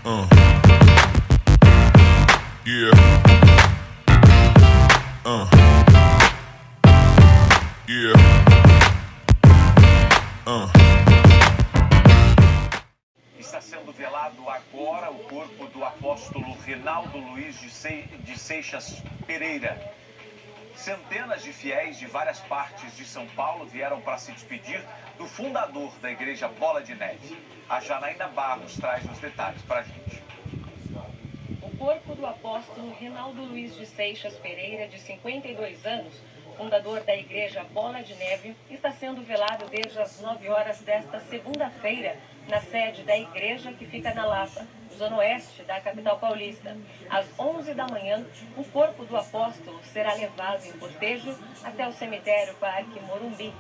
Uh. Yeah. Yeah. Está sendo velado agora o corpo do apóstolo Reinaldo Luiz de Seixas Pereira. Centenas de fiéis de várias partes de São Paulo vieram para se despedir do fundador da Igreja Bola de Neve. A Janaína Barros traz os detalhes para a gente. O corpo do apóstolo Reinaldo Luiz de Seixas Pereira, de 52 anos, fundador da Igreja Bola de Neve, está sendo velado desde as 9 horas desta segunda-feira, na sede da igreja que fica na Lapa, zona oeste da capital paulista. Às 11 da manhã, o corpo do apóstolo será levado em cortejo até o cemitério Parque Morumbi.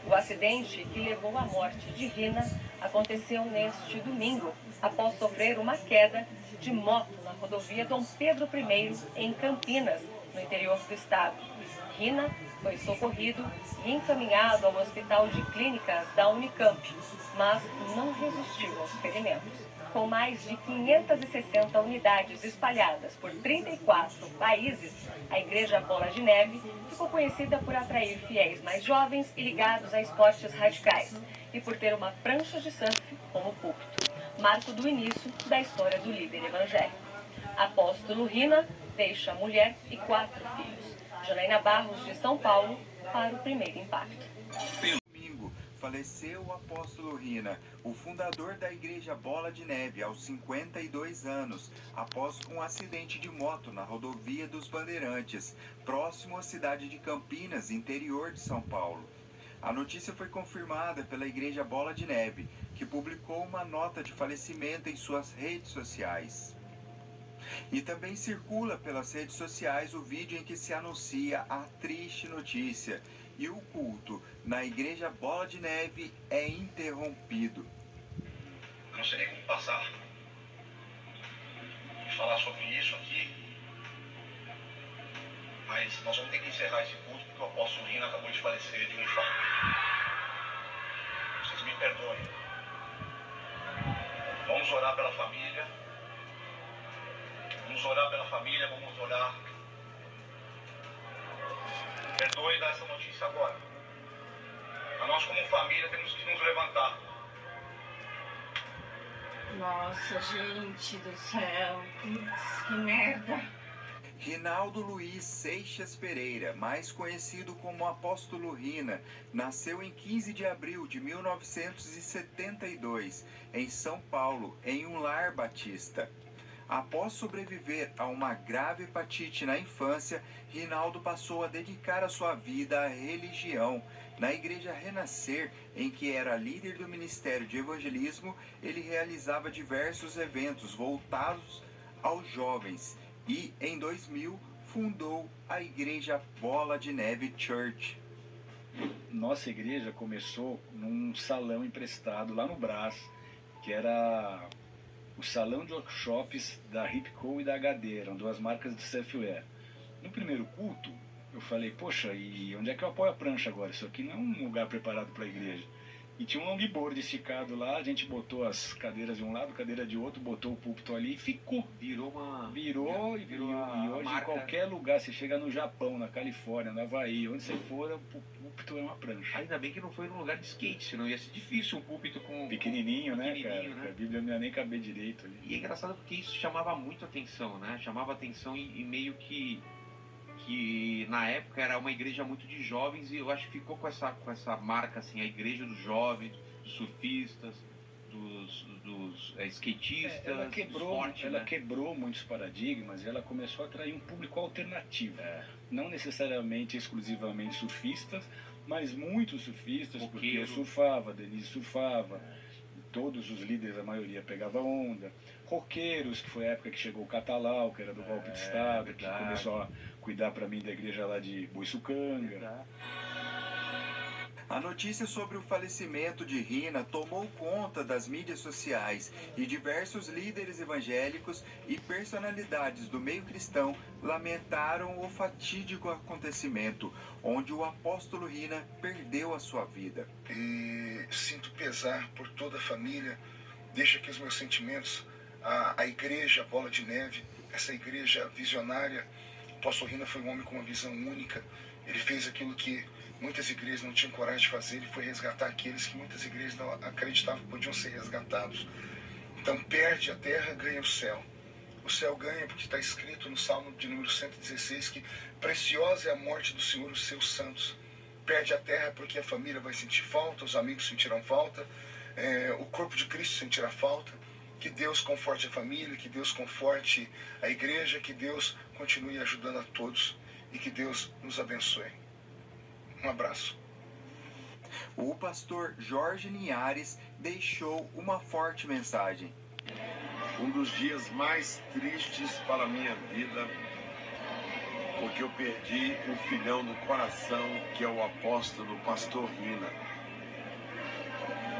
O acidente que levou à morte de Rina aconteceu neste domingo, após sofrer uma queda de moto na rodovia Dom Pedro I, em Campinas, no interior do estado. Rina foi socorrido e encaminhado ao Hospital de Clínicas da Unicamp, mas não resistiu aos ferimentos. Com mais de 560 unidades espalhadas por 34 países, a Igreja Bola de Neve ficou conhecida por atrair fiéis mais jovens e ligados a esportes radicais, e por ter uma prancha de surf como púlpito, marco do início da história do líder evangélico. Apóstolo Rina deixa mulher e 4 filhos. Janaína Barros, de São Paulo, para o Primeiro Impacto. Domingo, faleceu o apóstolo Rina, o fundador da Igreja Bola de Neve, aos 52 anos, após um acidente de moto na rodovia dos Bandeirantes, próximo à cidade de Campinas, interior de São Paulo. A notícia foi confirmada pela Igreja Bola de Neve, que publicou uma nota de falecimento em suas redes sociais. E também circula pelas redes sociais o vídeo em que se anuncia a triste notícia. E o culto na Igreja Bola de Neve é interrompido. Não sei nem como passar e falar sobre isso aqui, mas nós vamos ter que encerrar esse culto porque o apóstolo Rina acabou de falecer de um infarto. Vocês me perdoem. Vamos orar pela família. Vamos orar pela família, vamos orar. Perdoe dar essa notícia agora. A nós como família temos que nos levantar. Nossa, gente do céu, que merda. Reinaldo Luiz Seixas Pereira, mais conhecido como Apóstolo Rina, nasceu em 15 de abril de 1972, em São Paulo, em um lar batista. Após sobreviver a uma grave hepatite na infância, Reinaldo passou a dedicar a sua vida à religião. Na Igreja Renascer, em que era líder do Ministério de Evangelismo, ele realizava diversos eventos voltados aos jovens e, em 2000, fundou a Igreja Bola de Neve Church. Nossa igreja começou num salão emprestado lá no Brás, que era o salão de workshops da Ripco e da HD, eram duas marcas de surfwear. No primeiro culto, eu falei, poxa, e onde é que eu apoio a prancha agora? Isso aqui não é um lugar preparado para a igreja. E tinha um longboard esticado lá, a gente botou as cadeiras de um lado, cadeira de outro, botou o púlpito ali e ficou. Virou uma E hoje marca. em qualquer lugar, você chega no Japão, na Califórnia, no Havaí, onde você for, o púlpito é uma prancha. Ainda bem que não foi num lugar de skate, senão ia ser difícil um púlpito com... Pequenininho, né, cara? Né? A Bíblia não ia nem caber direito ali. E é engraçado porque isso chamava muito atenção, né? Chamava atenção e meio que na época era uma igreja muito de jovens e eu acho que ficou com essa marca, assim, a igreja dos jovens, dos surfistas, dos skatistas, Ela do esporte, ela né? quebrou muitos paradigmas e ela começou a atrair um público alternativo. Não necessariamente exclusivamente surfistas, mas muitos surfistas, porque eu surfava, Denise surfava, todos os líderes, a maioria pegava onda. Roqueiros, que foi a época que chegou o Catalau, que era do golpe de Estado, verdade. que começou a cuidar para mim da igreja lá de Boiçucanga. A notícia sobre o falecimento de Rina tomou conta das mídias sociais e diversos líderes evangélicos e personalidades do meio cristão lamentaram o fatídico acontecimento, onde o apóstolo Rina perdeu a sua vida. E sinto pesar por toda a família, deixa aqui os meus sentimentos a igreja Bola de Neve, essa igreja visionária. O apóstolo Rina foi um homem com uma visão única. Ele fez aquilo que muitas igrejas não tinham coragem de fazer. Ele foi resgatar aqueles que muitas igrejas não acreditavam que podiam ser resgatados. Então, perde a terra, ganha o céu. O céu ganha porque está escrito no Salmo de número 116 que preciosa é a morte do Senhor, os seus santos. Perde a terra porque a família vai sentir falta, os amigos sentirão falta, o corpo de Cristo sentirá falta. Que Deus conforte a família, que Deus conforte a igreja, que Deus continue ajudando a todos e que Deus nos abençoe. Um abraço. O pastor Jorge Linhares deixou uma forte mensagem. Um dos dias mais tristes para a minha vida, porque eu perdi um filhão do coração, que é o apóstolo pastor Rina.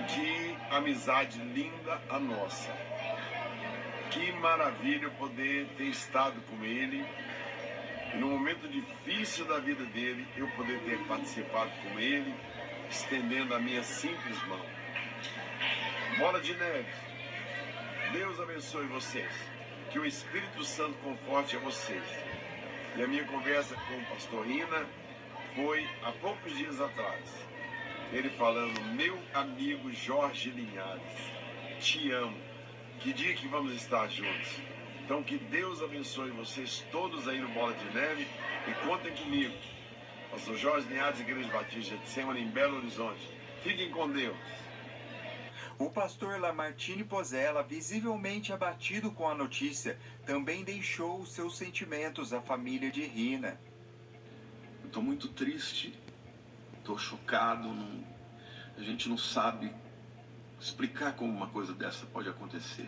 Que amizade linda a nossa. Que maravilha poder ter estado com ele. E no momento difícil da vida dele, eu poder ter participado com ele, estendendo a minha simples mão. Bola de Neve, Deus abençoe vocês. Que o Espírito Santo conforte a vocês. E a minha conversa com o pastor Rina foi há poucos dias atrás. Ele falando, meu amigo Jorge Linhares, te amo. Que dia que vamos estar juntos? Então que Deus abençoe vocês todos aí no Bola de Neve e contem comigo. Pastor Jorge Linhares, Igreja Batista de Semana em Belo Horizonte. Fiquem com Deus. O pastor Lamartine Pozella, visivelmente abatido com a notícia, também deixou os seus sentimentos à família de Rina. Estou muito triste, estou chocado, a gente não sabe explicar como uma coisa dessa pode acontecer.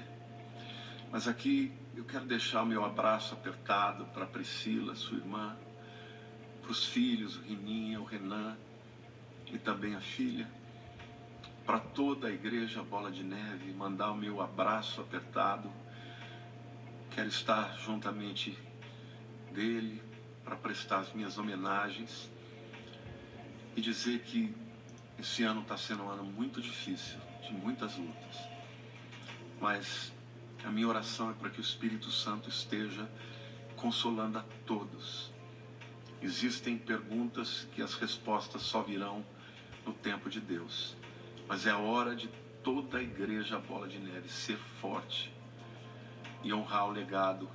Mas aqui eu quero deixar o meu abraço apertado para Priscila, sua irmã, para os filhos, o Rininha, o Renan e também a filha, para toda a igreja Bola de Neve, mandar o meu abraço apertado. Quero estar juntamente dele para prestar as minhas homenagens e dizer que esse ano está sendo um ano muito difícil, de muitas lutas, mas a minha oração é para que o Espírito Santo esteja consolando a todos. Existem perguntas que as respostas só virão no tempo de Deus, mas é a hora de toda a igreja Bola de Neve ser forte e honrar o legado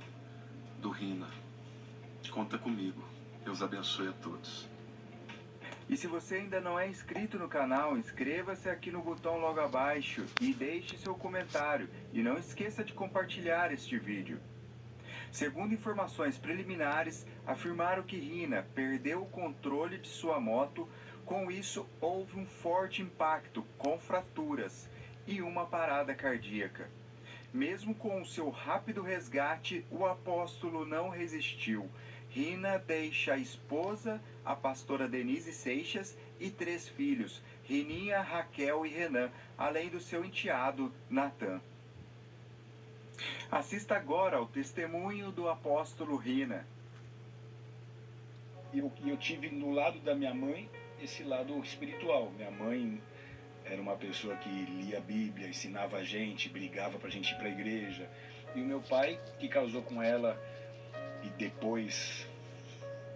do Rina. Conta comigo. Deus abençoe a todos. E se você ainda não é inscrito no canal, inscreva-se aqui no botão logo abaixo e deixe seu comentário. E não esqueça de compartilhar este vídeo. Segundo informações preliminares, afirmaram que Rina perdeu o controle de sua moto. Com isso, houve um forte impacto, com fraturas e uma parada cardíaca. Mesmo com o seu rápido resgate, o apóstolo não resistiu. Rina deixa a esposa, a pastora Denise Seixas, e 3 filhos, Rininha, Raquel e Renan, além do seu enteado, Natan. Assista agora ao testemunho do apóstolo Rina. Eu tive no lado da minha mãe esse lado espiritual. Minha mãe era uma pessoa que lia a Bíblia, ensinava a gente, brigava pra gente ir pra igreja. E o meu pai, que casou com ela e depois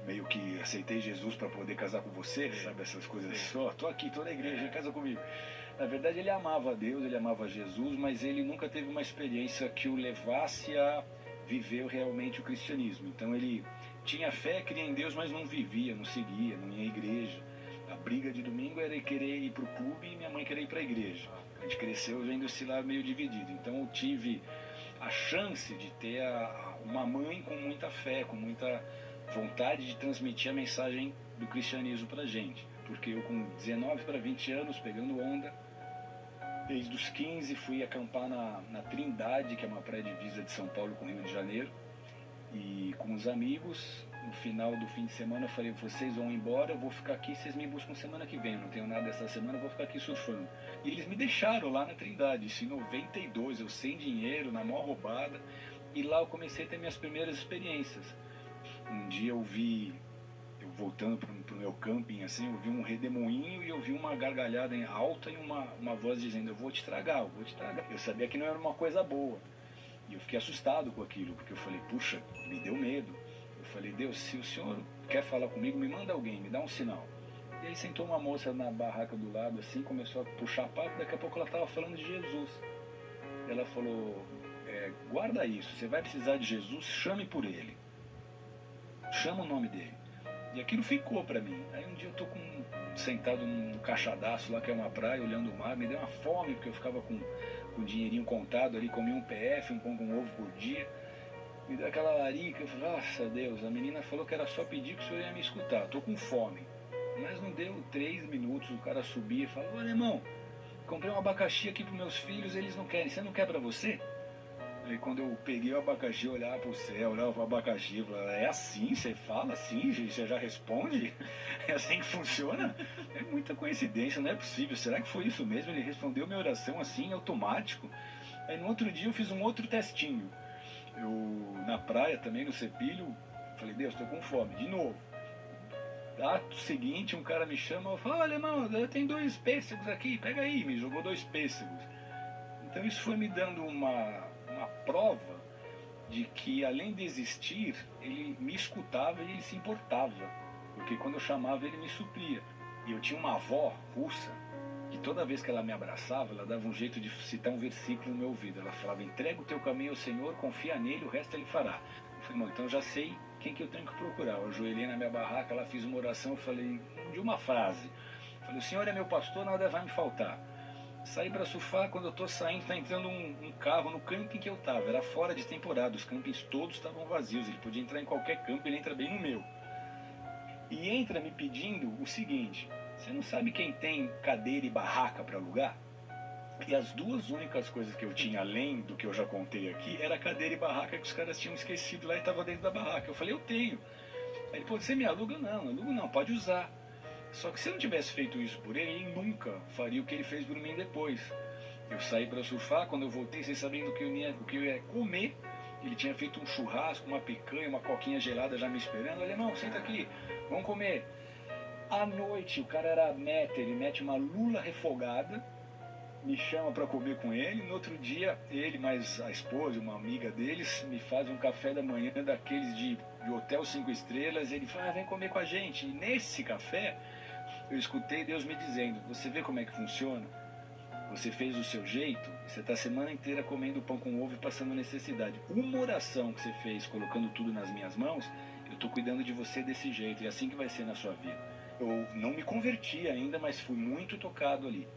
meio que aceitei Jesus para poder casar com você, sabe, essas coisas só, tô aqui, tô na igreja, casa comigo. Na verdade ele amava a Deus, ele amava Jesus, mas ele nunca teve uma experiência que o levasse a viver realmente o cristianismo. Então ele tinha fé, cria em Deus, mas não vivia, não seguia, não ia à igreja. A briga de domingo era querer ir pro clube e minha mãe querer ir pra igreja. A gente cresceu vendo esse lado meio dividido. Então eu tive a chance de ter uma mãe com muita fé, com muita vontade de transmitir a mensagem do cristianismo pra gente. Porque eu com 19 para 20 anos, pegando onda, desde os 15 fui acampar na Trindade, que é uma pré-divisa de São Paulo com o Rio de Janeiro, e com os amigos, no final do fim de semana eu falei, vocês vão embora, eu vou ficar aqui, vocês me buscam semana que vem, eu não tenho nada essa semana, eu vou ficar aqui surfando. E eles me deixaram lá na Trindade, isso em 92, eu sem dinheiro, na maior roubada, e lá eu comecei a ter minhas primeiras experiências. Um dia eu vi, voltando pro meu camping, assim, eu vi um redemoinho e eu vi uma gargalhada alta e uma voz dizendo, eu vou te tragar, eu vou te tragar. Eu sabia que não era uma coisa boa. E eu fiquei assustado com aquilo, porque eu falei, puxa, me deu medo. Eu falei, Deus, se o Senhor quer falar comigo, me manda alguém, me dá um sinal. E aí sentou uma moça na barraca do lado, assim, começou a puxar papo, daqui a pouco ela estava falando de Jesus. Ela falou, guarda isso, você vai precisar de Jesus, chame por ele. Chama o nome dele. E aquilo ficou pra mim. Aí um dia eu tô sentado num caixadaço lá, que é uma praia, olhando o mar, me deu uma fome, porque eu ficava com dinheirinho contado ali, comia um PF, um pão com ovo por dia. Me deu aquela larica, eu falei, nossa Deus, a menina falou que era só pedir que o senhor ia me escutar, tô com fome. Mas não deu 3 minutos, o cara subia e falou, olha irmão, comprei um abacaxi aqui pros meus filhos, eles não querem, você não quer pra você? Aí quando eu peguei o abacaxi, eu olhava pro céu, olhava pro abacaxi, eu falava, é assim? Você fala assim? Você já responde? É assim que funciona? É muita coincidência, não é possível. Será que foi isso mesmo? Ele respondeu minha oração assim, automático. Aí no outro dia eu fiz um outro testinho. Eu, na praia também, no Cepilho, falei, Deus, tô com fome, de novo. Ato seguinte, um cara me chama, fala, olha irmão, tem 2 pêssegos aqui, pega aí, me jogou 2 pêssegos. Então isso foi me dando uma prova de que, além de existir, ele me escutava e ele se importava, porque quando eu chamava ele me supria. E eu tinha uma avó russa que toda vez que ela me abraçava, ela dava um jeito de citar um versículo no meu ouvido. Ela falava, entrega o teu caminho ao Senhor, confia nele, o resto ele fará. Eu falei, bom, então eu já sei quem que eu tenho que procurar. Eu ajoelhei na minha barraca, ela fiz uma oração, eu falei de uma frase. Eu falei, o Senhor é meu pastor, nada vai me faltar. Saí para surfar, quando eu tô saindo, tá entrando um carro no camping que eu tava. Era fora de temporada, os campings todos estavam vazios. Ele podia entrar em qualquer camping, ele entra bem no meu. E entra me pedindo o seguinte, você não sabe quem tem cadeira e barraca para alugar? E as 2 únicas coisas que eu tinha, além do que eu já contei aqui, era cadeira e barraca que os caras tinham esquecido lá e estava dentro da barraca. Eu falei, eu tenho. Aí ele, pô, você me aluga? Não, alugo não, pode usar. Só que se eu não tivesse feito isso por ele, ele nunca faria o que ele fez por mim depois. Eu saí para surfar, quando eu voltei, sem sabendo o que eu ia comer, ele tinha feito um churrasco, uma picanha, uma coquinha gelada já me esperando. Olha, irmão, senta aqui, vamos comer. À noite, o cara era ele mete uma lula refogada, me chama para comer com ele. No outro dia, ele mais a esposa, uma amiga deles, me faz um café da manhã daqueles de hotel 5 estrelas. Ele fala, vem comer com a gente. E nesse café, eu escutei Deus me dizendo, você vê como é que funciona? Você fez do seu jeito, você está a semana inteira comendo pão com ovo e passando necessidade. Uma oração que você fez, colocando tudo nas minhas mãos, eu estou cuidando de você desse jeito, e é assim que vai ser na sua vida. Eu não me converti ainda, mas fui muito tocado ali.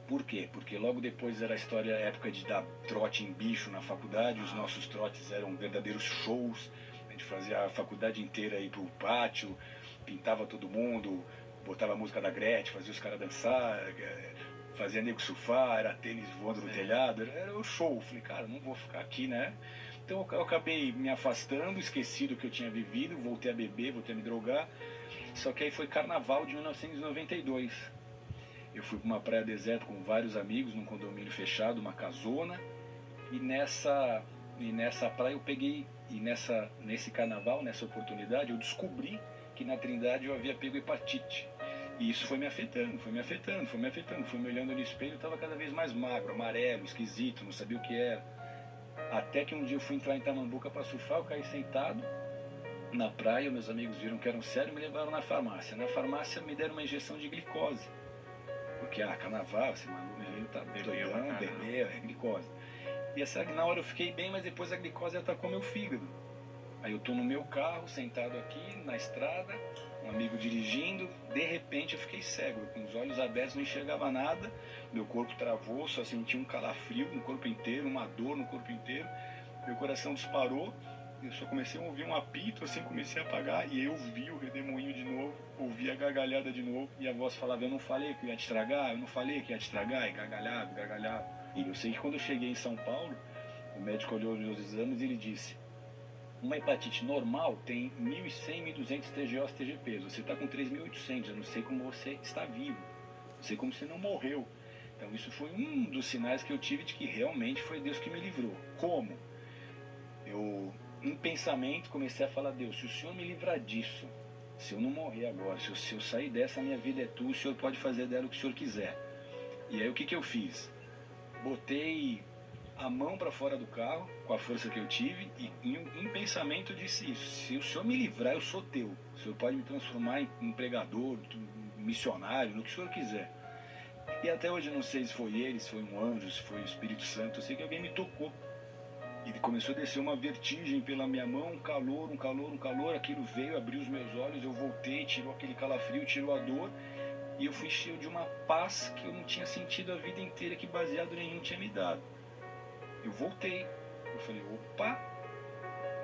Por quê? Porque logo depois era a época de dar trote em bicho na faculdade, os nossos trotes eram verdadeiros shows, a gente fazia a faculdade inteira aí pro pátio, pintava todo mundo, botava a música da Gretchen, fazia os caras dançar, fazia nego surfar, era tênis voando no telhado, era o show. Falei, cara, não vou ficar aqui, né? Então eu acabei me afastando, esqueci do que eu tinha vivido, voltei a beber, voltei a me drogar. Só que aí foi carnaval de 1992. Eu fui para uma praia deserta com vários amigos, num condomínio fechado, uma casona, e nessa praia eu peguei, e nesse carnaval, nessa oportunidade, eu descobri que na Trindade eu havia pego hepatite. E isso foi me afetando, fui me olhando no espelho, eu estava cada vez mais magro, amarelo, esquisito, não sabia o que era. Até que um dia eu fui entrar em Tamambuca para surfar, eu caí sentado na praia, meus amigos viram que era um sério e me levaram na farmácia. Na farmácia me deram uma injeção de glicose. Porque, carnaval, esse menino tá doidão, bebê, é glicose. E essa, na hora eu fiquei bem, mas depois a glicose atacou meu fígado. Aí eu tô no meu carro, sentado aqui, na estrada, um amigo dirigindo, de repente eu fiquei cego, com os olhos abertos, não enxergava nada, meu corpo travou, só senti um calafrio no corpo inteiro, uma dor no corpo inteiro, meu coração disparou, eu só comecei a ouvir um apito, assim, comecei a apagar, e eu vi o redemoinho de novo, ouvi a gargalhada de novo, e a voz falava, eu não falei que ia te estragar, e gargalhado. E eu sei que quando eu cheguei em São Paulo, o médico olhou os meus exames e ele disse, uma hepatite normal tem 1.100, 1.200 TGOs, TGPs, você está com 3.800, eu não sei como você está vivo, não sei como você não morreu. Então isso foi um dos sinais que eu tive de que realmente foi Deus que me livrou. Como? Eu, em pensamento, comecei a falar, Deus, se o Senhor me livrar disso, se eu não morrer agora, se eu sair dessa, a minha vida é tua, o Senhor pode fazer dela o que o Senhor quiser. E aí o que eu fiz? Botei a mão para fora do carro, com a força que eu tive, e em pensamento disse isso: se o senhor me livrar, eu sou teu. O senhor pode me transformar em pregador, missionário, no que o senhor quiser. E até hoje eu não sei se foi ele, se foi um anjo, se foi o Espírito Santo. Eu sei que alguém me tocou. E começou a descer uma vertigem pela minha mão, um calor, aquilo veio, abriu os meus olhos, eu voltei, tirou aquele calafrio, tirou a dor, e eu fui cheio de uma paz que eu não tinha sentido a vida inteira, que baseado nenhum tinha me dado. Eu voltei, eu falei, opa,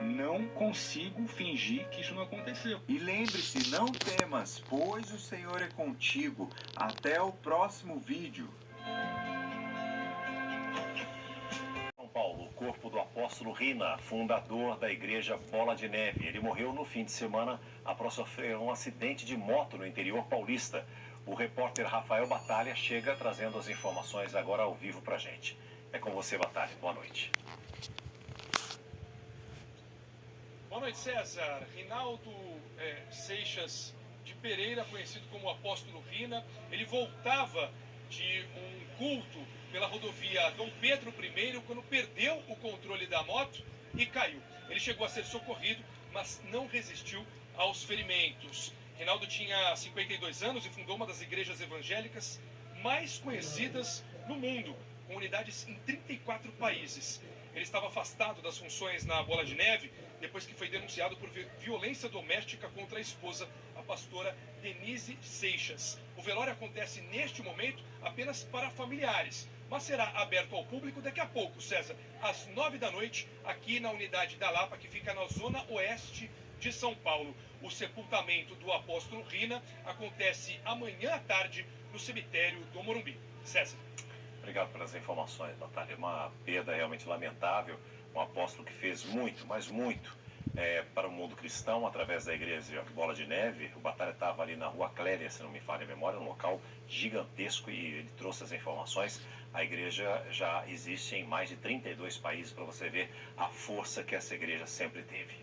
não consigo fingir que isso não aconteceu. E lembre-se, não temas, pois o Senhor é contigo. Até o próximo vídeo. São Paulo, o corpo do apóstolo Rina, fundador da igreja Bola de Neve. Ele morreu no fim de semana após sofrer um acidente de moto no interior paulista. O repórter Rafael Batalha chega trazendo as informações agora ao vivo pra gente. É com você, Batalha. Boa noite. Boa noite, César. Rinaldo Seixas de Pereira, conhecido como Apóstolo Rina, ele voltava de um culto pela rodovia Dom Pedro I quando perdeu o controle da moto e caiu. Ele chegou a ser socorrido, mas não resistiu aos ferimentos. Rinaldo tinha 52 anos e fundou uma das igrejas evangélicas mais conhecidas no mundo, com unidades em 34 países. Ele estava afastado das funções na Bola de Neve depois que foi denunciado por violência doméstica contra a esposa, a pastora Denise Seixas. O velório acontece neste momento apenas para familiares, mas será aberto ao público daqui a pouco, César, às 9 da noite, aqui na unidade da Lapa, que fica na zona oeste de São Paulo. O sepultamento do apóstolo Rina acontece amanhã à tarde no cemitério do Morumbi. César. Obrigado pelas informações, Batalha. Uma perda realmente lamentável. Um apóstolo que fez muito, mas muito, para o mundo cristão, através da igreja Bola de Neve. O Batalha estava ali na Rua Clélia, se não me falha a memória, um local gigantesco, e ele trouxe as informações. A igreja já existe em mais de 32 países, para você ver a força que essa igreja sempre teve.